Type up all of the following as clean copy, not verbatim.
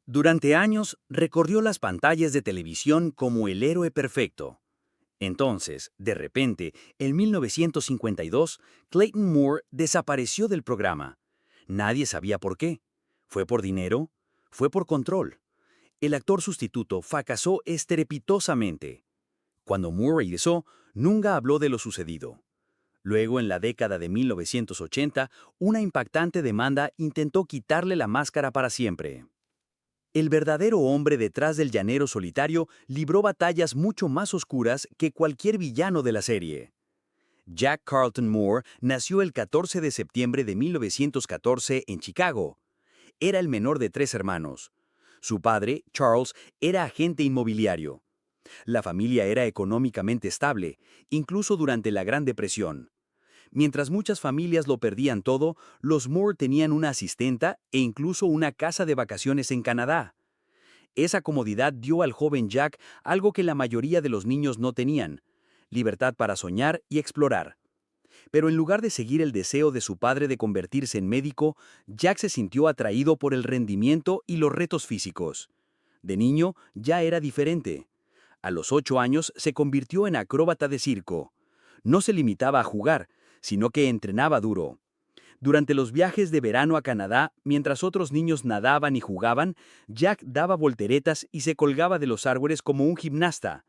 Durante años recorrió las pantallas de televisión como el héroe perfecto. Entonces, de repente, en 1952, Clayton Moore desapareció del programa. Nadie sabía por qué. ¿Fue por dinero? ¿Fue por control? El actor sustituto fracasó estrepitosamente. Cuando Moore regresó, nunca habló de lo sucedido. Luego, en la década de 1980, una impactante demanda intentó quitarle la máscara para siempre. El verdadero hombre detrás del llanero solitario libró batallas mucho más oscuras que cualquier villano de la serie. Jack Carlton Moore nació el 14 de septiembre de 1914 en Chicago. Era el menor de 3 hermanos. Su padre, Charles, era agente inmobiliario. La familia era económicamente estable, incluso durante la Gran Depresión. Mientras muchas familias lo perdían todo, los Moore tenían una asistenta e incluso una casa de vacaciones en Canadá. Esa comodidad dio al joven Jack algo que la mayoría de los niños no tenían: libertad para soñar y explorar. Pero en lugar de seguir el deseo de su padre de convertirse en médico, Jack se sintió atraído por el rendimiento y los retos físicos. De niño ya era diferente. A los 8 años se convirtió en acróbata de circo. No se limitaba a jugar, sino que entrenaba duro. Durante los viajes de verano a Canadá, mientras otros niños nadaban y jugaban, Jack daba volteretas y se colgaba de los árboles como un gimnasta.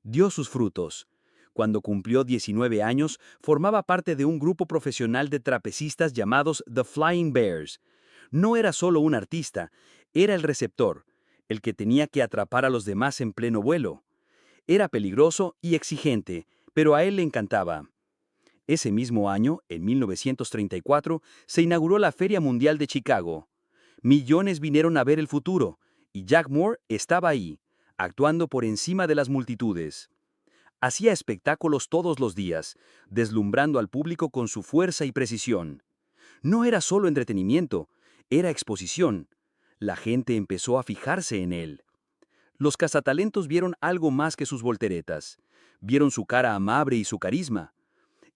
Dio sus frutos. Cuando cumplió 19 años, formaba parte de un grupo profesional de trapecistas llamados The Flying Bears. No era solo un artista, era el receptor, el que tenía que atrapar a los demás en pleno vuelo. Era peligroso y exigente, pero a él le encantaba. Ese mismo año, en 1934, se inauguró la Feria Mundial de Chicago. Millones vinieron a ver el futuro, y Jack Moore estaba ahí, actuando por encima de las multitudes. Hacía espectáculos todos los días, deslumbrando al público con su fuerza y precisión. No era solo entretenimiento, era exposición. La gente empezó a fijarse en él. Los cazatalentos vieron algo más que sus volteretas. Vieron su cara amable y su carisma.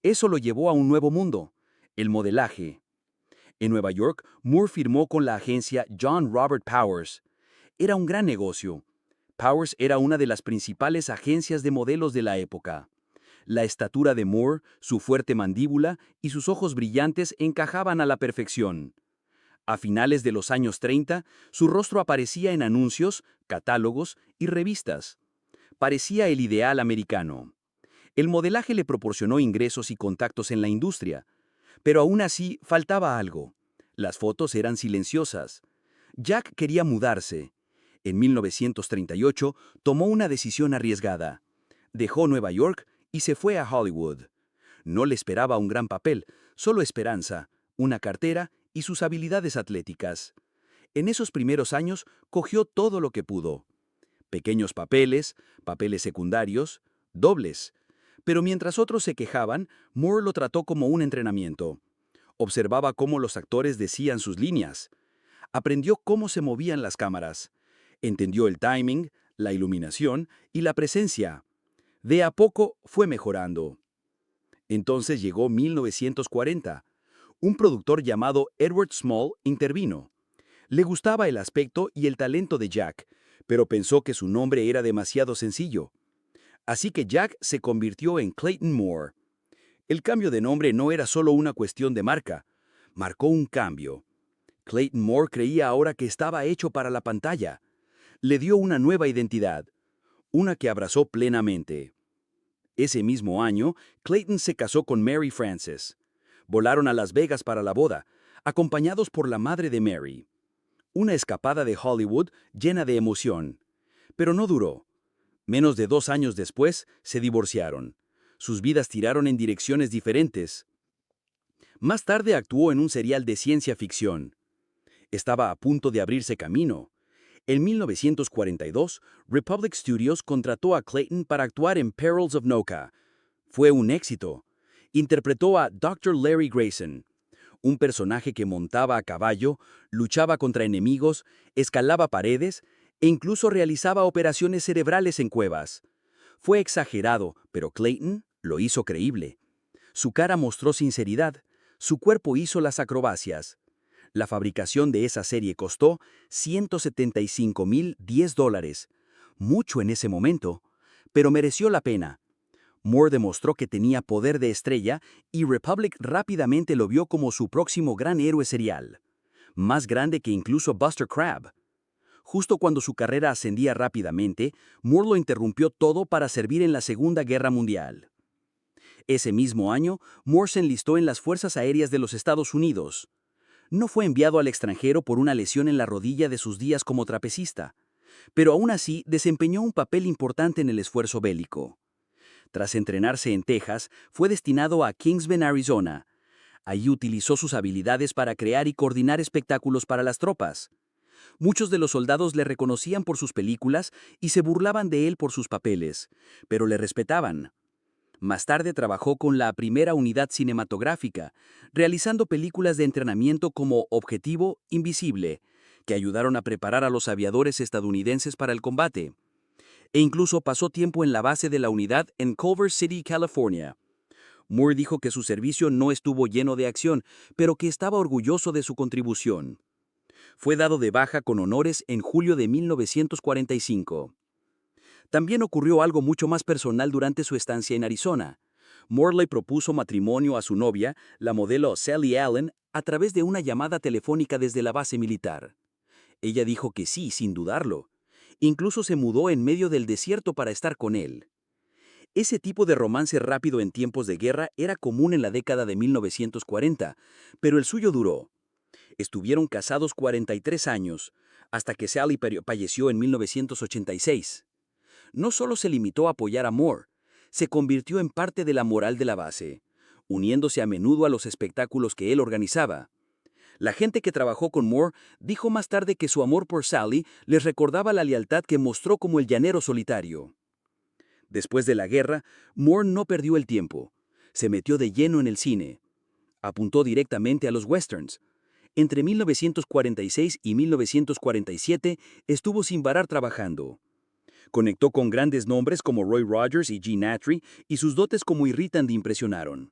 Eso lo llevó a un nuevo mundo: el modelaje. En Nueva York, Moore firmó con la agencia John Robert Powers. Era un gran negocio. Powers era una de las principales agencias de modelos de la época. La estatura de Moore, su fuerte mandíbula y sus ojos brillantes encajaban a la perfección. A finales de los años 30, su rostro aparecía en anuncios, catálogos y revistas. Parecía el ideal americano. El modelaje le proporcionó ingresos y contactos en la industria, pero aún así faltaba algo. Las fotos eran silenciosas. Jack quería mudarse. En 1938 tomó una decisión arriesgada. Dejó Nueva York y se fue a Hollywood. No le esperaba un gran papel, solo esperanza, una cartera y sus habilidades atléticas. En esos primeros años cogió todo lo que pudo. Pequeños papeles, papeles secundarios, dobles. Pero mientras otros se quejaban, Moore lo trató como un entrenamiento. Observaba cómo los actores decían sus líneas. Aprendió cómo se movían las cámaras. Entendió el timing, la iluminación y la presencia. De a poco fue mejorando. Entonces llegó 1940. Un productor llamado Edward Small intervino. Le gustaba el aspecto y el talento de Jack, pero pensó que su nombre era demasiado sencillo. Así que Jack se convirtió en Clayton Moore. El cambio de nombre no era solo una cuestión de marca, marcó un cambio. Clayton Moore creía ahora que estaba hecho para la pantalla. Le dio una nueva identidad, una que abrazó plenamente. Ese mismo año, Clayton se casó con Mary Frances. Volaron a Las Vegas para la boda, acompañados por la madre de Mary. Una escapada de Hollywood llena de emoción. Pero no duró. Menos de 2 años después, se divorciaron. Sus vidas tiraron en direcciones diferentes. Más tarde actuó en un serial de ciencia ficción. Estaba a punto de abrirse camino. En 1942, Republic Studios contrató a Clayton para actuar en Perils of Noka. Fue un éxito. Interpretó a Dr. Larry Grayson, un personaje que montaba a caballo, luchaba contra enemigos, escalaba paredes e incluso realizaba operaciones cerebrales en cuevas. Fue exagerado, pero Clayton lo hizo creíble. Su cara mostró sinceridad, su cuerpo hizo las acrobacias. La fabricación de esa serie costó $175,010, mucho en ese momento, pero mereció la pena. Moore demostró que tenía poder de estrella y Republic rápidamente lo vio como su próximo gran héroe serial, más grande que incluso Buster Crabbe. Justo cuando su carrera ascendía rápidamente, Moore lo interrumpió todo para servir en la Segunda Guerra Mundial. Ese mismo año, Moore se enlistó en las Fuerzas Aéreas de los Estados Unidos. No fue enviado al extranjero por una lesión en la rodilla de sus días como trapecista, pero aún así desempeñó un papel importante en el esfuerzo bélico. Tras entrenarse en Texas, fue destinado a Kings Bend, Arizona. Allí utilizó sus habilidades para crear y coordinar espectáculos para las tropas. Muchos de los soldados le reconocían por sus películas y se burlaban de él por sus papeles, pero le respetaban. Más tarde trabajó con la primera unidad cinematográfica, realizando películas de entrenamiento como Objetivo Invisible, que ayudaron a preparar a los aviadores estadounidenses para el combate. E incluso pasó tiempo en la base de la unidad en Culver City, California. Moore dijo que su servicio no estuvo lleno de acción, pero que estaba orgulloso de su contribución. Fue dado de baja con honores en julio de 1945. También ocurrió algo mucho más personal durante su estancia en Arizona. Moore le propuso matrimonio a su novia, la modelo Sally Allen, a través de una llamada telefónica desde la base militar. Ella dijo que sí, sin dudarlo. Incluso se mudó en medio del desierto para estar con él. Ese tipo de romance rápido en tiempos de guerra era común en la década de 1940, pero el suyo duró. Estuvieron casados 43 años, hasta que Sally falleció en 1986. No solo se limitó a apoyar a Moore, se convirtió en parte de la moral de la base, uniéndose a menudo a los espectáculos que él organizaba. La gente que trabajó con Moore dijo más tarde que su amor por Sally les recordaba la lealtad que mostró como el llanero solitario. Después de la guerra, Moore no perdió el tiempo. Se metió de lleno en el cine. Apuntó directamente a los westerns. Entre 1946 y 1947 estuvo sin parar trabajando. Conectó con grandes nombres como Roy Rogers y Gene Autry, y sus dotes como irritante impresionaron.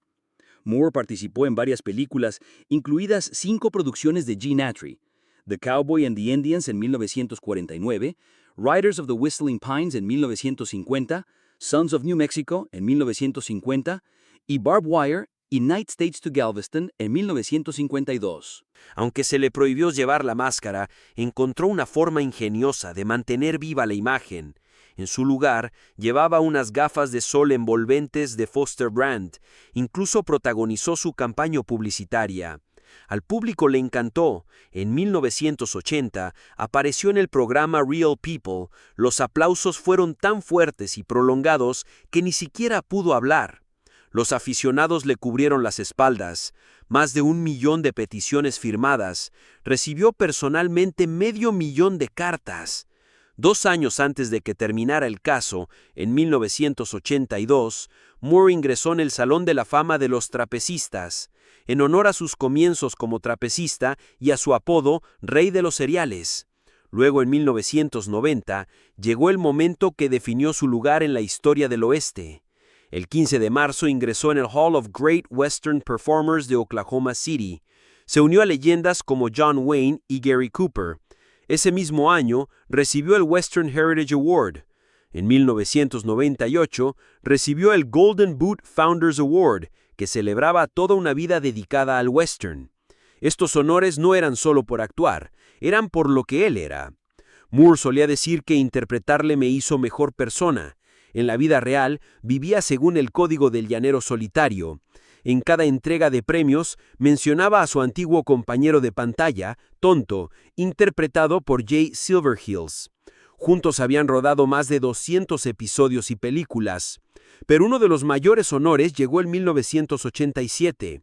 Moore participó en varias películas, incluidas 5 producciones de Gene Autry: The Cowboy and the Indians en 1949, Riders of the Whistling Pines en 1950, Sons of New Mexico en 1950 y Barbed Wire y Night Stage to Galveston en 1952. Aunque se le prohibió llevar la máscara, encontró una forma ingeniosa de mantener viva la imagen. En su lugar, llevaba unas gafas de sol envolventes de Foster Brand. Incluso protagonizó su campaña publicitaria. Al público le encantó. En 1980 apareció en el programa Real People. Los aplausos fueron tan fuertes y prolongados que ni siquiera pudo hablar. Los aficionados le cubrieron las espaldas. Más de 1 millón de peticiones firmadas. Recibió personalmente 500,000 de cartas. 2 años antes de que terminara el caso, en 1982, Moore ingresó en el Salón de la Fama de los Trapecistas, en honor a sus comienzos como trapecista y a su apodo Rey de los Cereales. Luego, en 1990, llegó el momento que definió su lugar en la historia del oeste. El 15 de marzo ingresó en el Hall of Great Western Performers de Oklahoma City. Se unió a leyendas como John Wayne y Gary Cooper. Ese mismo año recibió el Western Heritage Award. En 1998 recibió el Golden Boot Founders Award, que celebraba toda una vida dedicada al western. Estos honores no eran solo por actuar, eran por lo que él era. Moore solía decir que interpretarle me hizo mejor persona. En la vida real, vivía según el código del llanero solitario. En cada entrega de premios, mencionaba a su antiguo compañero de pantalla, Tonto, interpretado por Jay Silverheels. Juntos habían rodado más de 200 episodios y películas. Pero uno de los mayores honores llegó en 1987.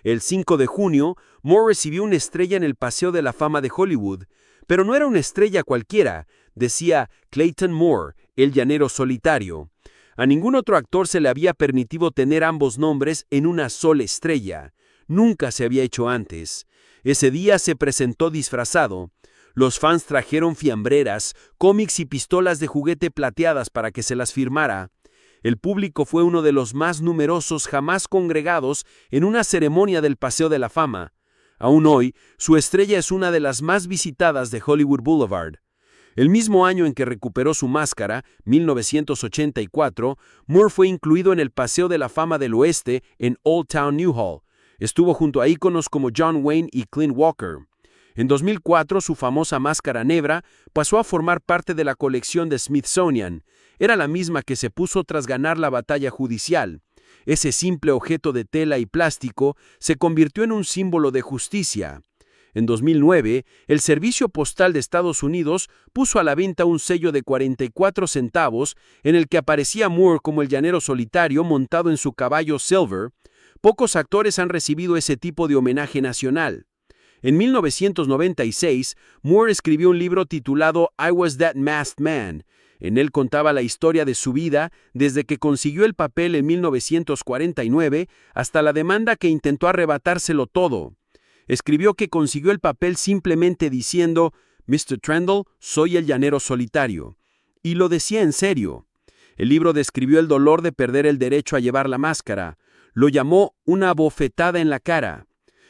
El 5 de junio, Moore recibió una estrella en el Paseo de la Fama de Hollywood. Pero no era una estrella cualquiera, decía Clayton Moore, el llanero solitario. A ningún otro actor se le había permitido tener ambos nombres en una sola estrella. Nunca se había hecho antes. Ese día se presentó disfrazado. Los fans trajeron fiambreras, cómics y pistolas de juguete plateadas para que se las firmara. El público fue uno de los más numerosos jamás congregados en una ceremonia del Paseo de la Fama. Aún hoy, su estrella es una de las más visitadas de Hollywood Boulevard. El mismo año en que recuperó su máscara, 1984, Moore fue incluido en el Paseo de la Fama del Oeste en Old Town Newhall. Estuvo junto a íconos como John Wayne y Clint Walker. En 2004, su famosa máscara negra pasó a formar parte de la colección de Smithsonian. Era la misma que se puso tras ganar la batalla judicial. Ese simple objeto de tela y plástico se convirtió en un símbolo de justicia. En 2009, el Servicio Postal de Estados Unidos puso a la venta un sello de 44 centavos en el que aparecía Moore como el llanero solitario montado en su caballo Silver. Pocos actores han recibido ese tipo de homenaje nacional. En 1996, Moore escribió un libro titulado I Was That Masked Man. En él contaba la historia de su vida desde que consiguió el papel en 1949 hasta la demanda que intentó arrebatárselo todo. Escribió que consiguió el papel simplemente diciendo, Mr. Trendle, soy el llanero solitario. Y lo decía en serio. El libro describió el dolor de perder el derecho a llevar la máscara. Lo llamó una bofetada en la cara.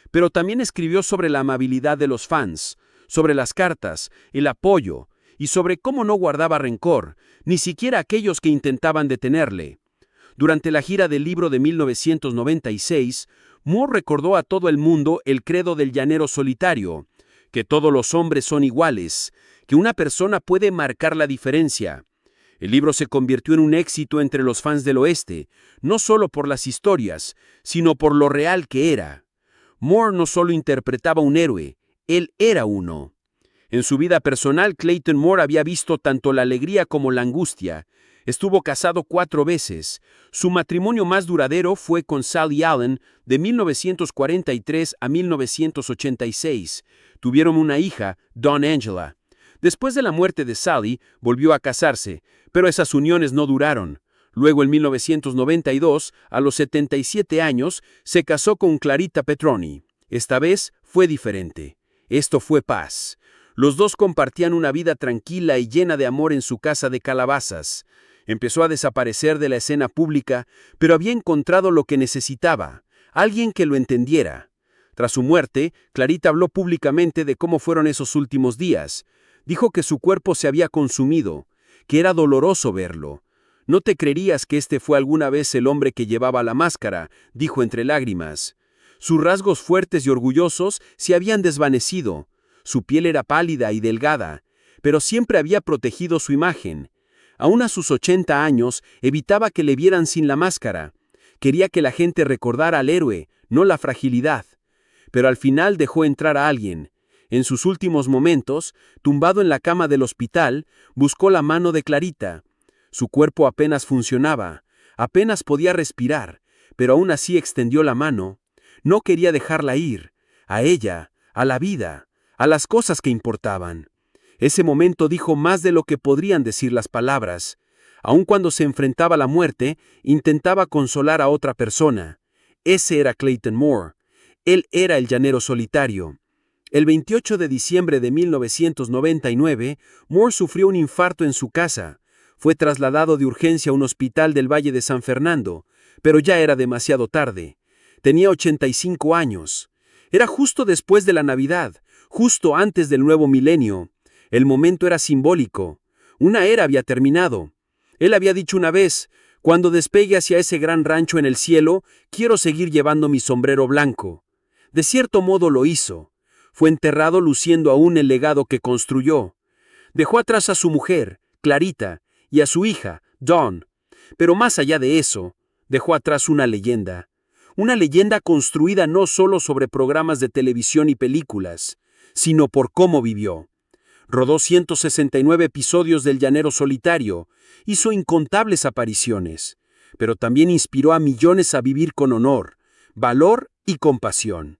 Pero también escribió sobre la amabilidad de los fans, sobre las cartas, el apoyo, y sobre cómo no guardaba rencor, ni siquiera aquellos que intentaban detenerle. Durante la gira del libro de 1996, Moore recordó a todo el mundo el credo del llanero solitario, que todos los hombres son iguales, que una persona puede marcar la diferencia. El libro se convirtió en un éxito entre los fans del oeste, no solo por las historias, sino por lo real que era. Moore no solo interpretaba un héroe, él era uno. En su vida personal, Clayton Moore había visto tanto la alegría como la angustia. Estuvo casado 4 veces. Su matrimonio más duradero fue con Sally Allen de 1943 a 1986. Tuvieron una hija, Dawn Angela. Después de la muerte de Sally, volvió a casarse, pero esas uniones no duraron. Luego, en 1992, a los 77 años, se casó con Clarita Petroni. Esta vez fue diferente. Esto fue paz. Los dos compartían una vida tranquila y llena de amor en su casa de Calabazas. Empezó a desaparecer de la escena pública, pero había encontrado lo que necesitaba, alguien que lo entendiera. Tras su muerte, Clarita habló públicamente de cómo fueron esos últimos días. Dijo que su cuerpo se había consumido, que era doloroso verlo. No te creerías que este fue alguna vez el hombre que llevaba la máscara, dijo entre lágrimas. Sus rasgos fuertes y orgullosos se habían desvanecido. Su piel era pálida y delgada, pero siempre había protegido su imagen. Aún a sus 80 años, evitaba que le vieran sin la máscara. Quería que la gente recordara al héroe, no la fragilidad. Pero al final dejó entrar a alguien. En sus últimos momentos, tumbado en la cama del hospital, buscó la mano de Clarita. Su cuerpo apenas funcionaba, apenas podía respirar, pero aún así extendió la mano. No quería dejarla ir, a ella, a la vida, a las cosas que importaban. Ese momento dijo más de lo que podrían decir las palabras. Aun cuando se enfrentaba a la muerte, intentaba consolar a otra persona. Ese era Clayton Moore. Él era el llanero solitario. El 28 de diciembre de 1999, Moore sufrió un infarto en su casa. Fue trasladado de urgencia a un hospital del Valle de San Fernando, pero ya era demasiado tarde. Tenía 85 años. Era justo después de la Navidad, justo antes del nuevo milenio. El momento era simbólico. Una era había terminado. Él había dicho una vez, cuando despegue hacia ese gran rancho en el cielo, quiero seguir llevando mi sombrero blanco. De cierto modo lo hizo. Fue enterrado luciendo aún el legado que construyó. Dejó atrás a su mujer, Clarita, y a su hija, Dawn. Pero más allá de eso, dejó atrás una leyenda. Una leyenda construida no solo sobre programas de televisión y películas, sino por cómo vivió. Rodó 169 episodios del Llanero Solitario, hizo incontables apariciones, pero también inspiró a millones a vivir con honor, valor y compasión.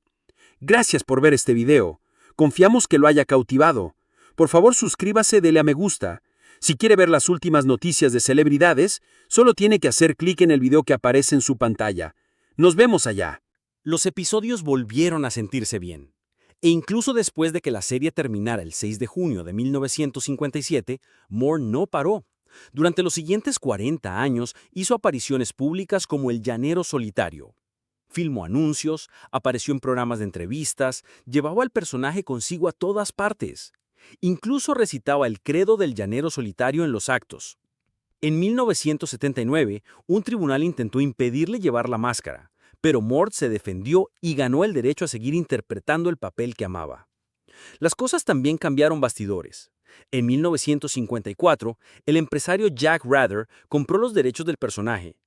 Gracias por ver este video. Confiamos que lo haya cautivado. Por favor, suscríbase, dele a me gusta. Si quiere ver las últimas noticias de celebridades, solo tiene que hacer clic en el video que aparece en su pantalla. Nos vemos allá. Los episodios volvieron a sentirse bien. E incluso después de que la serie terminara el 6 de junio de 1957, Moore no paró. Durante los siguientes 40 años hizo apariciones públicas como el llanero solitario. Filmó anuncios, apareció en programas de entrevistas, llevaba al personaje consigo a todas partes. Incluso recitaba el credo del llanero solitario en los actos. En 1979, un tribunal intentó impedirle llevar la máscara, pero Mort se defendió y ganó el derecho a seguir interpretando el papel que amaba. Las cosas también cambiaron bastidores. En 1954, el empresario Jack Rather compró los derechos del personaje.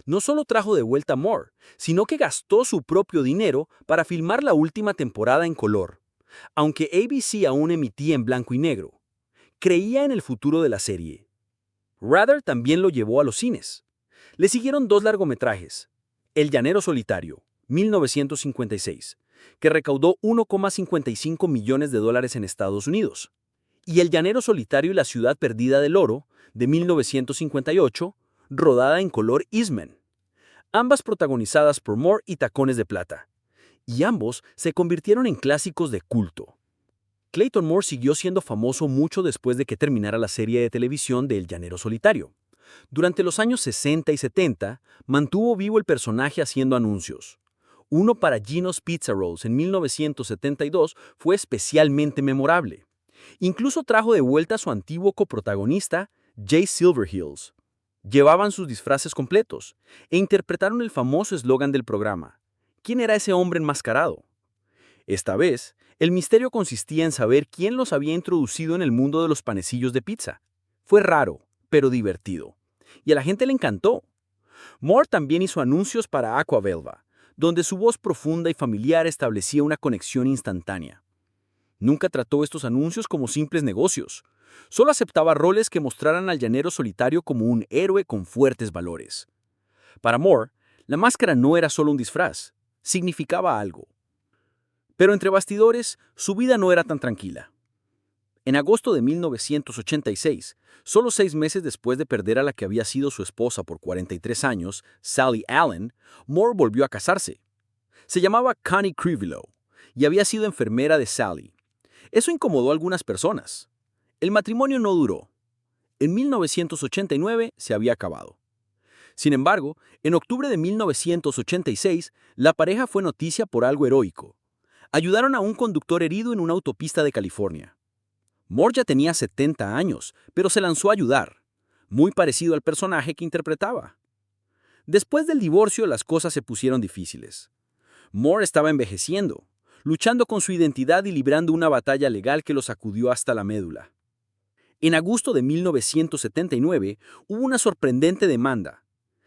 No solo trajo de vuelta a Moore, sino que gastó su propio dinero para filmar la última temporada en color. Aunque ABC aún emitía en blanco y negro, creía en el futuro de la serie. Rather también lo llevó a los cines. Le siguieron dos largometrajes: El llanero solitario, 1956, que recaudó $1,55 millones en Estados Unidos, y El llanero solitario y la ciudad perdida del oro, de 1958, rodada en color Eastman, ambas protagonizadas por Moore y Tacones de Plata, y ambos se convirtieron en clásicos de culto. Clayton Moore siguió siendo famoso mucho después de que terminara la serie de televisión de El llanero solitario. Durante los años 60 y 70, mantuvo vivo el personaje haciendo anuncios. Uno para Gino's Pizza Rolls en 1972 fue especialmente memorable. Incluso trajo de vuelta a su antiguo coprotagonista, Jay Silverheels. Llevaban sus disfraces completos e interpretaron el famoso eslogan del programa: ¿quién era ese hombre enmascarado? Esta vez, el misterio consistía en saber quién los había introducido en el mundo de los panecillos de pizza. Fue raro, pero divertido, y a la gente le encantó. Moore también hizo anuncios para Aquavelva, donde su voz profunda y familiar establecía una conexión instantánea. Nunca trató estos anuncios como simples negocios. Solo aceptaba roles que mostraran al llanero solitario como un héroe con fuertes valores. Para Moore, la máscara no era solo un disfraz, significaba algo. Pero entre bastidores, su vida no era tan tranquila. En agosto de 1986, solo 6 meses después de perder a la que había sido su esposa por 43 años, Sally Allen, Moore volvió a casarse. Se llamaba Connie Crivello y había sido enfermera de Sally. Eso incomodó a algunas personas. El matrimonio no duró. En 1989 se había acabado. Sin embargo, en octubre de 1986, la pareja fue noticia por algo heroico. Ayudaron a un conductor herido en una autopista de California. Moore ya tenía 70 años, pero se lanzó a ayudar, muy parecido al personaje que interpretaba. Después del divorcio, las cosas se pusieron difíciles. Moore estaba envejeciendo, luchando con su identidad y librando una batalla legal que lo sacudió hasta la médula. En agosto de 1979, hubo una sorprendente demanda.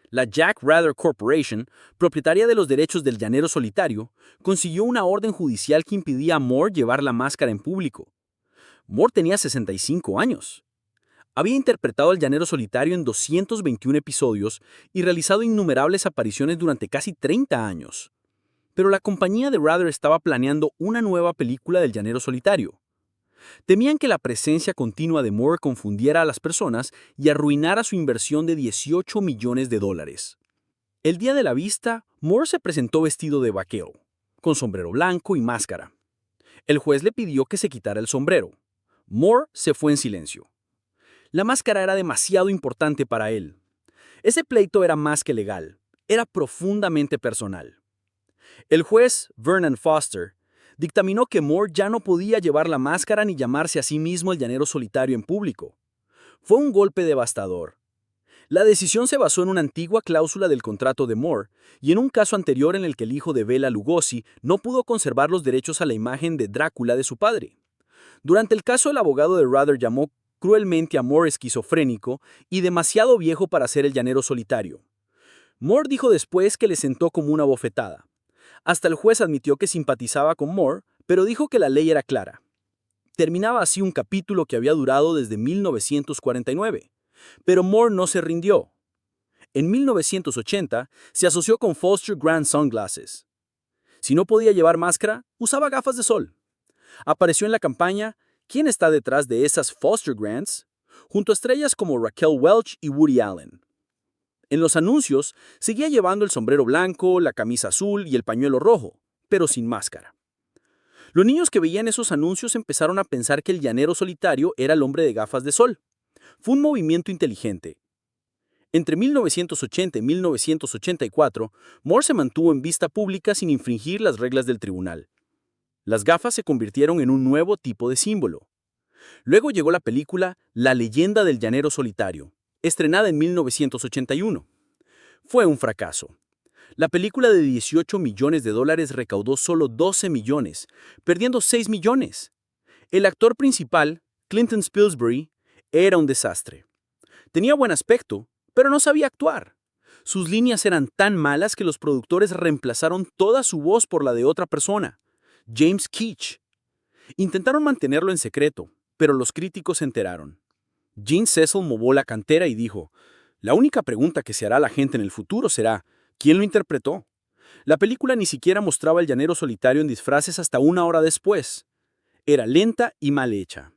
La Jack Rather Corporation, propietaria de los derechos del llanero solitario, consiguió una orden judicial que impedía a Moore llevar la máscara en público. Moore tenía 65 años. Había interpretado al llanero solitario en 221 episodios y realizado innumerables apariciones durante casi 30 años. Pero la compañía de Rather estaba planeando una nueva película del llanero solitario. Temían que la presencia continua de Moore confundiera a las personas y arruinara su inversión de $18 millones. El día de la vista, Moore se presentó vestido de vaquero, con sombrero blanco y máscara. El juez le pidió que se quitara el sombrero. Moore se fue en silencio. La máscara era demasiado importante para él. Ese pleito era más que legal, era profundamente personal. El juez, Vernon Foster, dictaminó que Moore ya no podía llevar la máscara ni llamarse a sí mismo el llanero solitario en público. Fue un golpe devastador. La decisión se basó en una antigua cláusula del contrato de Moore y en un caso anterior en el que el hijo de Bela Lugosi no pudo conservar los derechos a la imagen de Drácula de su padre. Durante el caso, el abogado de Rather llamó cruelmente a Moore esquizofrénico y demasiado viejo para ser el llanero solitario. Moore dijo después que le sentó como una bofetada. Hasta el juez admitió que simpatizaba con Moore, pero dijo que la ley era clara. Terminaba así un capítulo que había durado desde 1949. Pero Moore no se rindió. En 1980 se asoció con Foster Grant Sunglasses. Si no podía llevar máscara, usaba gafas de sol. Apareció en la campaña ¿Quién está detrás de esas Foster Grants?, junto a estrellas como Raquel Welch y Woody Allen. En los anuncios, seguía llevando el sombrero blanco, la camisa azul y el pañuelo rojo, pero sin máscara. Los niños que veían esos anuncios empezaron a pensar que el llanero solitario era el hombre de gafas de sol. Fue un movimiento inteligente. Entre 1980 y 1984, Moore se mantuvo en vista pública sin infringir las reglas del tribunal. Las gafas se convirtieron en un nuevo tipo de símbolo. Luego llegó la película La leyenda del llanero solitario, estrenada en 1981. Fue un fracaso. La película de $18 millones recaudó solo 12 millones, perdiendo 6 millones. El actor principal, Clinton Spilsbury, era un desastre. Tenía buen aspecto, pero no sabía actuar. Sus líneas eran tan malas que los productores reemplazaron toda su voz por la de otra persona, James Keach. Intentaron mantenerlo en secreto, pero los críticos se enteraron. Gene Cecil movó la cantera y dijo, la única pregunta que se hará la gente en el futuro será, ¿quién lo interpretó? La película ni siquiera mostraba al llanero solitario en disfraces hasta una hora después. Era lenta y mal hecha.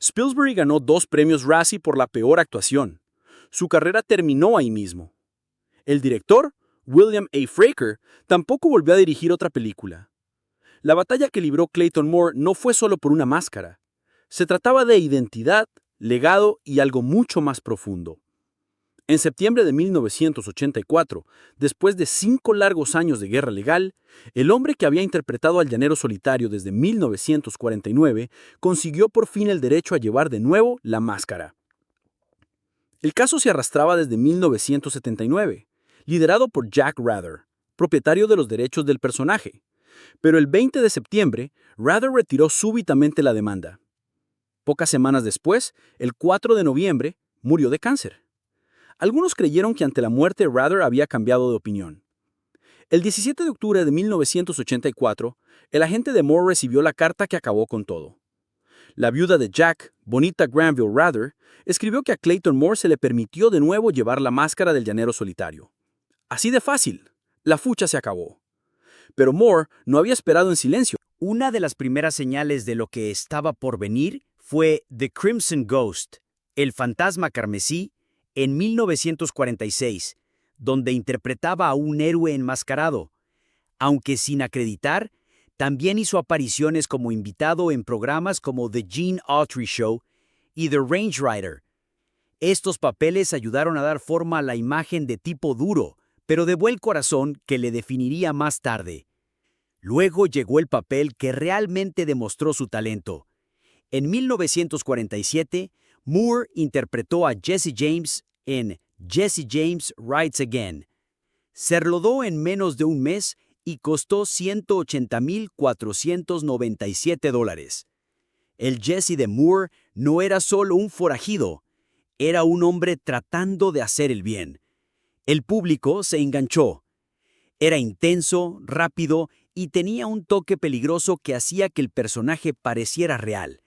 Spilsbury ganó 2 premios Razzie por la peor actuación. Su carrera terminó ahí mismo. El director, William A. Fraker, tampoco volvió a dirigir otra película. La batalla que libró Clayton Moore no fue solo por una máscara. Se trataba de identidad, legado y algo mucho más profundo. En septiembre de 1984, después de 5 largos años de guerra legal, el hombre que había interpretado al llanero solitario desde 1949 consiguió por fin el derecho a llevar de nuevo la máscara. El caso se arrastraba desde 1979, liderado por Jack Rather, propietario de los derechos del personaje. Pero el 20 de septiembre, Rather retiró súbitamente la demanda. Pocas semanas después, el 4 de noviembre, murió de cáncer. Algunos creyeron que ante la muerte Rather había cambiado de opinión. El 17 de octubre de 1984, el agente de Moore recibió la carta que acabó con todo. La viuda de Jack, Bonita Granville Rather, escribió que a Clayton Moore se le permitió de nuevo llevar la máscara del llanero solitario. Así de fácil, la fucha se acabó. Pero Moore no había esperado en silencio. Una de las primeras señales de lo que estaba por venir fue The Crimson Ghost, el fantasma carmesí, en 1946, donde interpretaba a un héroe enmascarado. Aunque sin acreditar, también hizo apariciones como invitado en programas como The Gene Autry Show y The Range Rider. Estos papeles ayudaron a dar forma a la imagen de tipo duro, pero de buen corazón que le definiría más tarde. Luego llegó el papel que realmente demostró su talento. En 1947, Moore interpretó a Jesse James en Jesse James Rides Again. Se rodó en menos de un mes y costó $180,497. El Jesse de Moore no era solo un forajido, era un hombre tratando de hacer el bien. El público se enganchó. Era intenso, rápido y tenía un toque peligroso que hacía que el personaje pareciera real.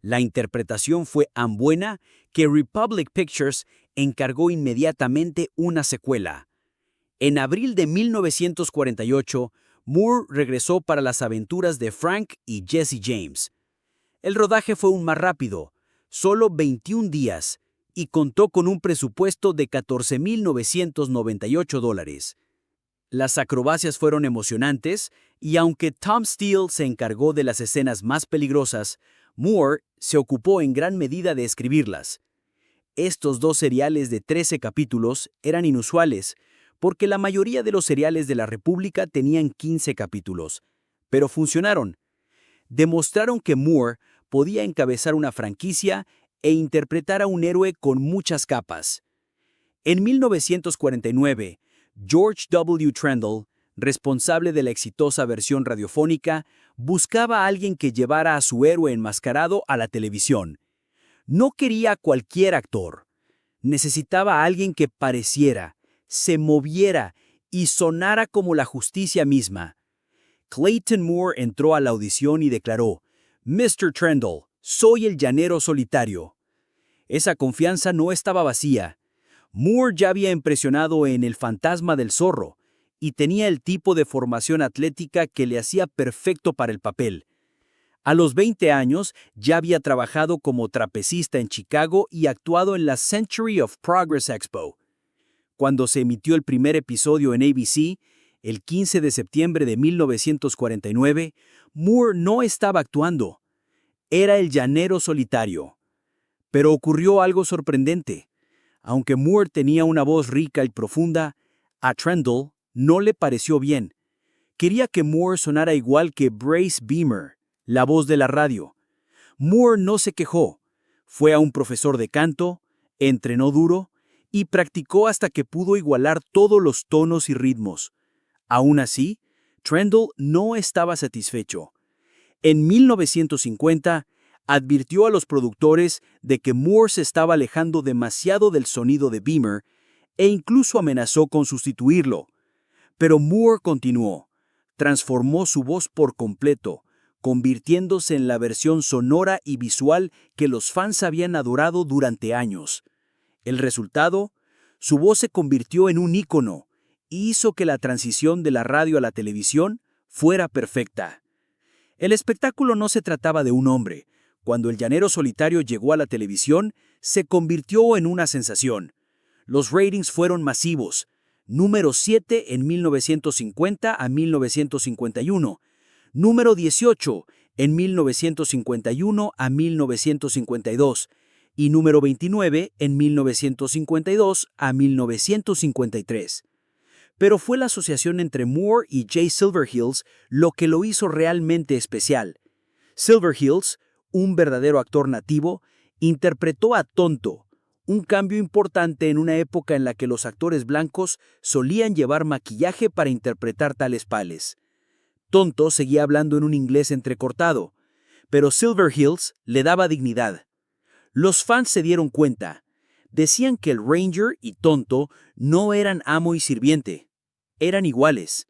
La interpretación fue tan buena que Republic Pictures encargó inmediatamente una secuela. En abril de 1948, Moore regresó para las aventuras de Frank y Jesse James. El rodaje fue aún más rápido, solo 21 días, y contó con un presupuesto de $14,998. Las acrobacias fueron emocionantes, y aunque Tom Steele se encargó de las escenas más peligrosas, Moore se ocupó en gran medida de escribirlas. Estos 2 seriales de 13 capítulos eran inusuales, porque la mayoría de los seriales de la República tenían 15 capítulos, pero funcionaron. Demostraron que Moore podía encabezar una franquicia e interpretar a un héroe con muchas capas. En 1949, George W. Trendle, responsable de la exitosa versión radiofónica, buscaba a alguien que llevara a su héroe enmascarado a la televisión. No quería a cualquier actor. Necesitaba a alguien que pareciera, se moviera y sonara como la justicia misma. Clayton Moore entró a la audición y declaró, «Mr. Trendle, soy el llanero solitario». Esa confianza no estaba vacía. Moore ya había impresionado en El fantasma del zorro y tenía el tipo de formación atlética que le hacía perfecto para el papel. A los 20 años ya había trabajado como trapecista en Chicago y actuado en la Century of Progress Expo. Cuando se emitió el primer episodio en ABC, el 15 de septiembre de 1949, Moore no estaba actuando. Era el llanero solitario. Pero ocurrió algo sorprendente. Aunque Moore tenía una voz rica y profunda, a Trendle no le pareció bien. Quería que Moore sonara igual que Brace Beamer, la voz de la radio. Moore no se quejó. Fue a un profesor de canto, entrenó duro y practicó hasta que pudo igualar todos los tonos y ritmos. Aún así, Trendle no estaba satisfecho. En 1950, advirtió a los productores de que Moore se estaba alejando demasiado del sonido de Beamer e incluso amenazó con sustituirlo. Pero Moore continuó. Transformó su voz por completo, convirtiéndose en la versión sonora y visual que los fans habían adorado durante años. El resultado, su voz se convirtió en un ícono y hizo que la transición de la radio a la televisión fuera perfecta. El espectáculo no se trataba de un hombre. Cuando el llanero solitario llegó a la televisión, se convirtió en una sensación. Los ratings fueron masivos. Número 7 en 1950 a 1951. Número 18 en 1951 a 1952. Y número 29 en 1952 a 1953. Pero fue la asociación entre Moore y Jay Silverheels lo que lo hizo realmente especial. Silverheels, un verdadero actor nativo, interpretó a Tonto, un cambio importante en una época en la que los actores blancos solían llevar maquillaje para interpretar tales papeles. Tonto seguía hablando en un inglés entrecortado, pero Silverheels le daba dignidad. Los fans se dieron cuenta. Decían que el Ranger y Tonto no eran amo y sirviente. Eran iguales.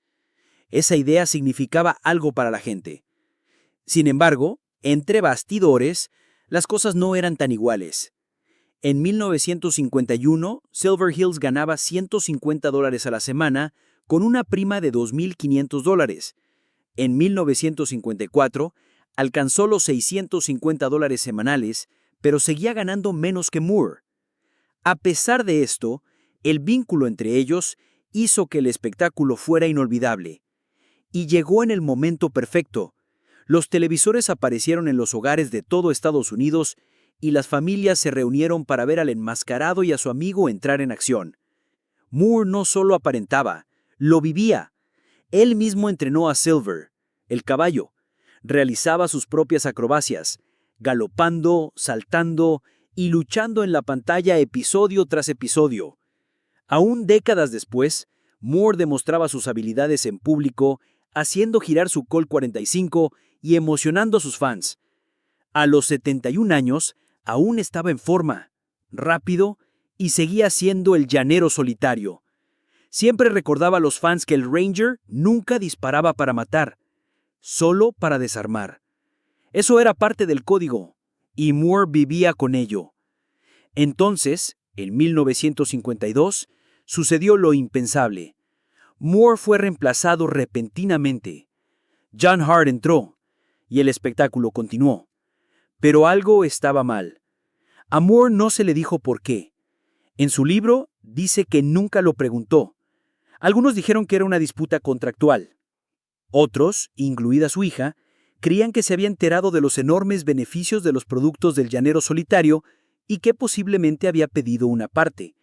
Esa idea significaba algo para la gente. Sin embargo, entre bastidores, las cosas no eran tan iguales. En 1951, Silverheels ganaba $150 a la semana con una prima de $2,500. En 1954, alcanzó los $650 semanales, pero seguía ganando menos que Moore. A pesar de esto, el vínculo entre ellos hizo que el espectáculo fuera inolvidable. Y llegó en el momento perfecto. Los televisores aparecieron en los hogares de todo Estados Unidos y las familias se reunieron para ver al enmascarado y a su amigo entrar en acción. Moore no solo aparentaba, lo vivía. Él mismo entrenó a Silver, el caballo. Realizaba sus propias acrobacias, galopando, saltando y luchando en la pantalla episodio tras episodio. Aún décadas después, Moore demostraba sus habilidades en público, haciendo girar su Colt 45 y emocionando a sus fans. A los 71 años, aún estaba en forma, rápido y seguía siendo el llanero solitario. Siempre recordaba a los fans que el Ranger nunca disparaba para matar, solo para desarmar. Eso era parte del código, y Moore vivía con ello. Entonces, en 1952, sucedió lo impensable. Moore fue reemplazado repentinamente. John Hart entró, y el espectáculo continuó. Pero algo estaba mal. A Moore no se le dijo por qué. En su libro dice que nunca lo preguntó. Algunos dijeron que era una disputa contractual. Otros, incluida su hija, creían que se había enterado de los enormes beneficios de los productos del llanero solitario y que posiblemente había pedido una parte.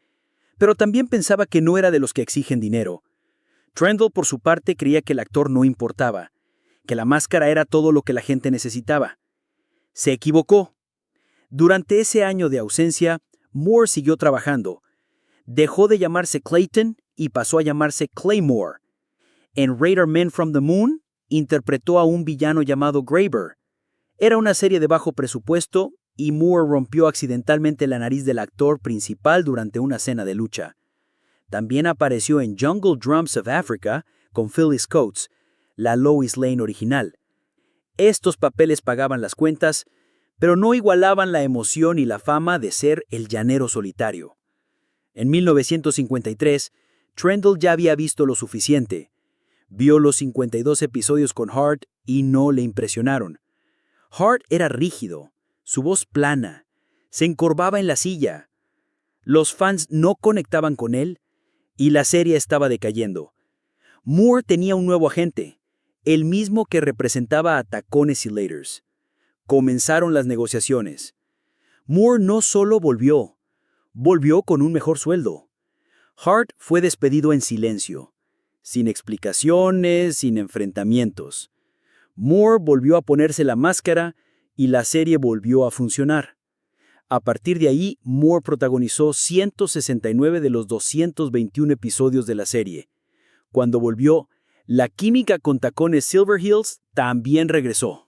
Pero también pensaba que no era de los que exigen dinero. Trendle, por su parte, creía que el actor no importaba, que la máscara era todo lo que la gente necesitaba. Se equivocó. Durante ese año de ausencia, Moore siguió trabajando. Dejó de llamarse Clayton y pasó a llamarse Claymore. En Raider Men from the Moon, interpretó a un villano llamado Graber. Era una serie de bajo presupuesto y Moore rompió accidentalmente la nariz del actor principal durante una escena de lucha. También apareció en Jungle Drums of Africa con Phyllis Coates, la Lois Lane original. Estos papeles pagaban las cuentas, pero no igualaban la emoción y la fama de ser el llanero solitario. En 1953, Trendle ya había visto lo suficiente. Vio los 52 episodios con Hart y no le impresionaron. Hart era rígido, su voz plana, se encorvaba en la silla. Los fans no conectaban con él y la serie estaba decayendo. Moore tenía un nuevo agente, el mismo que representaba a Tacones y Laters. Comenzaron las negociaciones. Moore no solo volvió, volvió con un mejor sueldo. Hart fue despedido en silencio, sin explicaciones, sin enfrentamientos. Moore volvió a ponerse la máscara y la serie volvió a funcionar. A partir de ahí, Moore protagonizó 169 de los 221 episodios de la serie. Cuando volvió, la química con Tacones Silverheels también regresó.